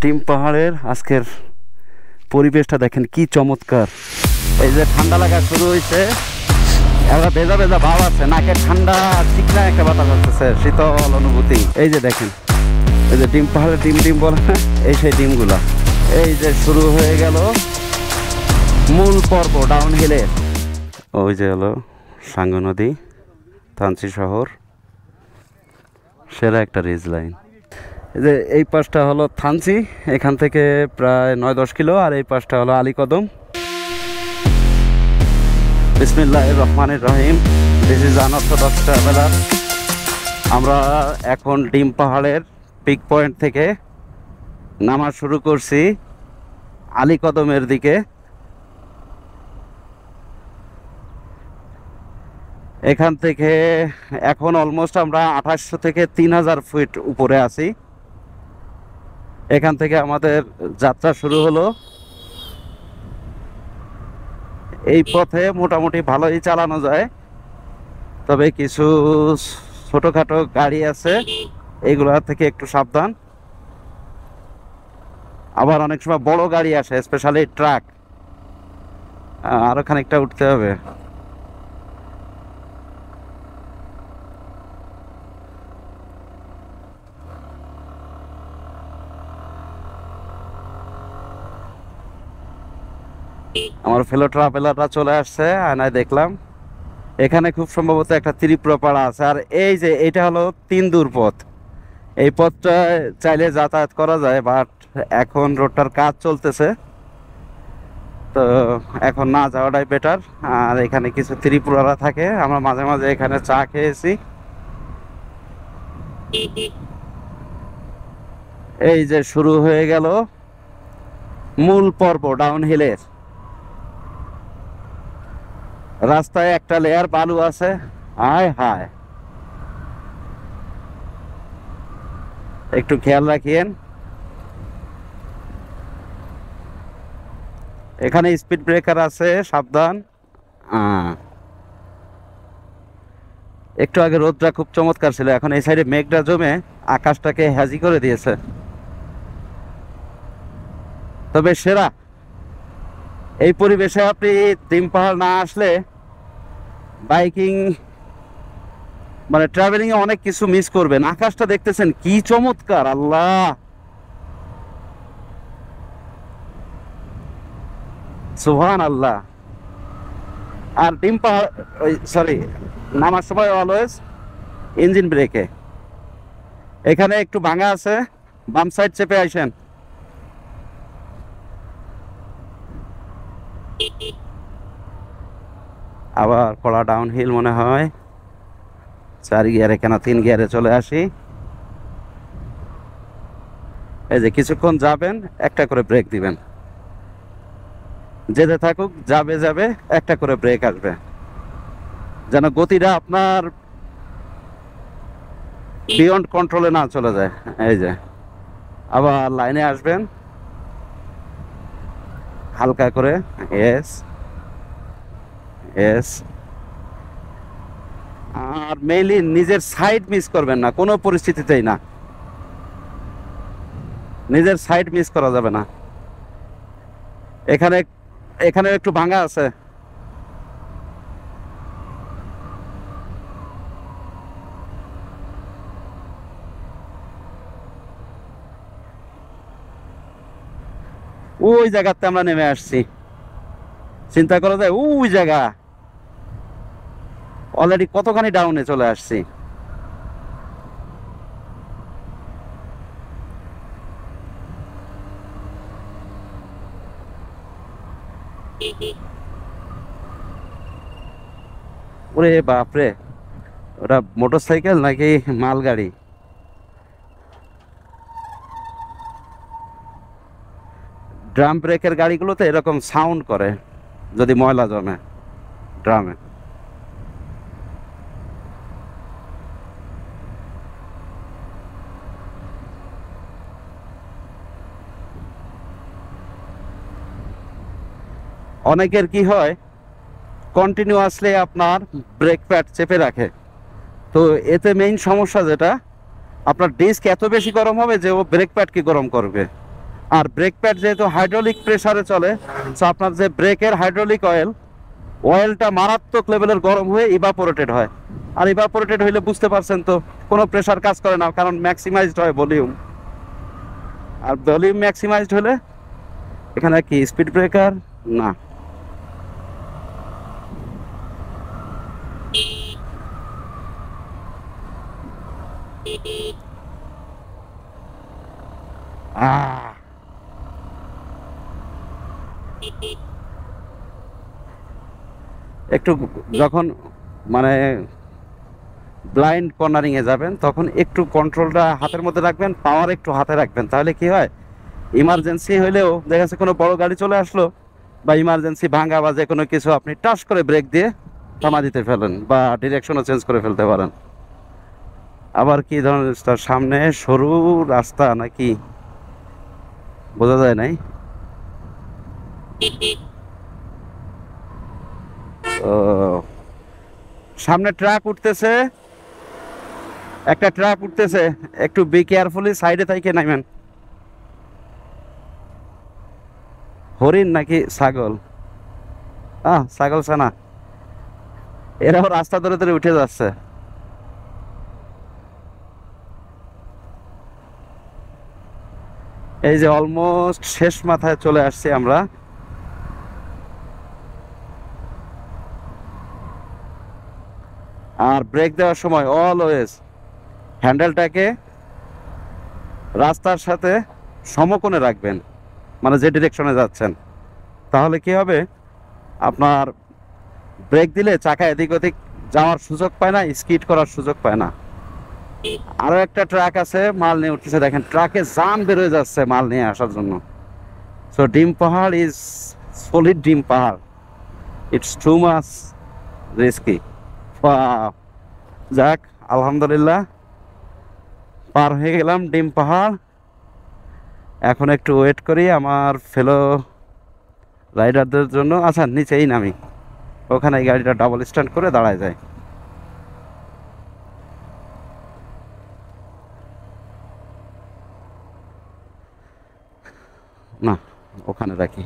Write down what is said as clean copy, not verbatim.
ডিম পাহাড়ের আজকের পরিবেশটা দেখেন কি চমৎকার। এই যে ঠান্ডা লাগা শুরু হয়েছে, একটা ভেজা ভেজা ভাব আছে, নাকে ঠান্ডা চিকনা একটা বাতাস আসতেছে, শীতল অনুভূতি। এই যে দেখেন, এই যে ডিম পাহাড়ের ডিম বলে না, এই সেই ডিমগুলা। এই যে শুরু হয়ে গেল মূল পর্ব ডাউন হিলের। ওই যে হলো সাঙ্গু নদী, থানচি শহর, সেরা একটা রিজ লাইন। এই যে এই পাশটা হলো থানচি, এখান থেকে প্রায় 9-10 কিলো, আর এই পাশটা হলো আলীকদম। বিসমিল্লাহির রহমানির রহিম। This is unorthodox traveller. আমরা এখন ডিম পাহাড়ের পিক পয়েন্ট থেকে নামা শুরু করছি আলীকদমের দিকে। এখান থেকে এখন অলমোস্ট আমরা 2800 থেকে 3000 ফিট উপরে আছি। এখান থেকে আমাদের যাত্রা শুরু হলো। এই পথে মোটামুটি ভালোই চালানো যায়, তবে কিছু ছোটোখাটো গাড়ি আছে, এইগুলা থেকে একটু সাবধান। আবার অনেক সময় বড় গাড়ি আসে, স্পেশালি ট্রাক, আরো খানিকটা উঠতে হবে। আমার ফেলো ট্রাভেলাররা চলে আসছে, আয়নায় দেখলাম এখানে খুব সম্ভবত একটা ত্রিপুরা পাড়া আছে। আর এই যে এটা হলো 3 দূর পথ। এই পথটা চাইলে যাতায়াত করা যায়, বাট এখন রোডটার কাজ চলতেছে, তো এখন না যাওয়াটাই বেটার। আর এখানে কিছু ত্রিপুরারা থাকে, আমরা মাঝে মাঝে এখানে চা খেয়েছি। এই যে শুরু হয়ে গেল মূল পর্ব ডাউন হিলের। রাস্তায় একটা লেয়ার বালু আছে, হায় হায়, একটু খেয়াল রাখিয়েন। এখানে স্পিড ব্রেকার আছে, সাবধান। একটু আগে রোদটা খুব চমৎকার ছিল, এখন এই সাইডে মেঘটা জমে আকাশটাকে হ্যাজি করে দিয়েছে। তবে সেরা, এই পরিবেশে আপনি ডিম পাহাড় না আসলে বাইকিং মানে ট্রাভেলিং এ অনেক কিছু মিস করবেন। আকাশটা দেখতেছেন কি চমৎকার, আল্লাহ, সুবহান আল্লাহ। আর ডিম পাহাড়, সরি, নামার সময় অলওয়েজ ইঞ্জিন ব্রেকে। এখানে একটু ভাঙা আছে, বাম সাইড চেপে আসেন। আবার কড়া ডাউন হিল মনে হয়, 4 গিয়ারে কেন 3 গিয়ারে চলে আসি। এই যে কিছুক্ষণ যাবেন, একটা করে ব্রেক দিবেন, যেতে থাকুক, যাবে যাবে, একটা করে ব্রেক আসবে, যেন গতিটা আপনার বিয়ন্ড কন্ট্রোলে না চলে যায়। এই যে আবার লাইনে আসবেন হালকা করে, এস এস। আর মেইনলি নিজের সাইড মিস করবেন না, কোনো পরিস্থিতিতেই না, নিজের সাইড মিস করা যাবে না। এখানে এখানে একটু ভাঙা আছে, ওই জায়গাতে আমরা নেমে আসছি। চিন্তা করা যায়, ওই জায়গা অলরেডি কতখানি ডাউনে চলে আসছি। ওরে বাপরে, ওটা মোটরসাইকেল নাকি মালগাড়ি? ড্রাম ব্রেকের গাড়িগুলোতে এরকম সাউন্ড করে যদি ময়লা জমে ড্রামে। অনেকের কি হয়, কন্টিনিউয়াসলি আপনার ব্রেক প্যাড চেপে রাখে, তো এতে মেইন সমস্যা যেটা, আপনার ডিস্ক এত বেশি গরম হবে যে ও ব্রেক প্যাডকে গরম করবে। আর ব্রেক প্যাড যেহেতু হাইড্রোলিক প্রেসারে চলে, তো আপনার যে ব্রেকের হাইড্রোলিক অয়েলটা মারাত্মক লেভেলের গরম হয়ে ইভাপোরেটেড হয়। আর ইভাপোরেটেড হইলে বুঝতে পারছেন তো, কোনো প্রেসার কাজ করে না, কারণ ম্যাক্সিমাইজড হয় ভলিউম। আর ভলিউম ম্যাক্সিমাইজড হলে এখানে কি স্পিড ব্রেকার না। আহ একটু যখন মানে ব্লাইন্ড কর্নারিং এ যাবেন, তখন একটু কন্ট্রোলটা হাতের মধ্যে রাখবেন, পাওয়ার একটু হাতে রাখবেন। তাহলে কি হয়, ইমার্জেন্সি হইলেও দেখা যাচ্ছে কোনো বড় গাড়ি চলে আসলো, বা ইমার্জেন্সি ভাঙা বা যে কোনো কিছু, আপনি টাচ করে ব্রেক দিয়ে থামা দিতে ফেলেন, বা ডিরেকশনও চেঞ্জ করে ফেলতে পারেন। আবার কি ধরনের সামনে সরু রাস্তা নাকি বোঝা যায় নাই। ও, সামনে ট্রাক উঠতেছে, একটা ট্রাক উঠতেছে, একটু বি কেয়ারফুলি সাইডে থেকে নামেন। হরিণ নাকি ছাগল? ছাগল ছানা, এরাও রাস্তা ধরে ধরে উঠে যাচ্ছে। এই যে অলমোস্ট শেষ মাথায় চলে আসছি আমরা। আর ব্রেক দেওয়ার সময় অলওয়েজ হ্যান্ডেলটাকে রাস্তার সাথে সমকোণে রাখবেন, মানে যে ডিরেকশনে যাচ্ছেন। তাহলে কি হবে, আপনার ব্রেক দিলে চাকা এদিক ওদিক যাওয়ার সুযোগ পায় না, স্কিড করার সুযোগ পায় না। আরো একটা ট্রাক আছে, মাল নিয়ে উঠতেছে, দেখেন ট্রাকে জাম বেরোয় যাচ্ছে মাল নিয়ে আসার জন্য। সো ডিম পাহাড় ইজ সলিড ডিম পাহাড়, ইটস টু মাচ রিস্কি। যাক, আলহামদুলিল্লাহ পার হয়ে গেলাম ডিম পাহাড়। এখন একটু ওয়েট করি আমার ফেলো রাইডারদের জন্য। আচ্ছা, নিচেই নামি, ওখানে এই গাড়িটা ডাবল স্ট্যান্ড করে দাঁড়ায় যায়। না, ওখানে রাখি।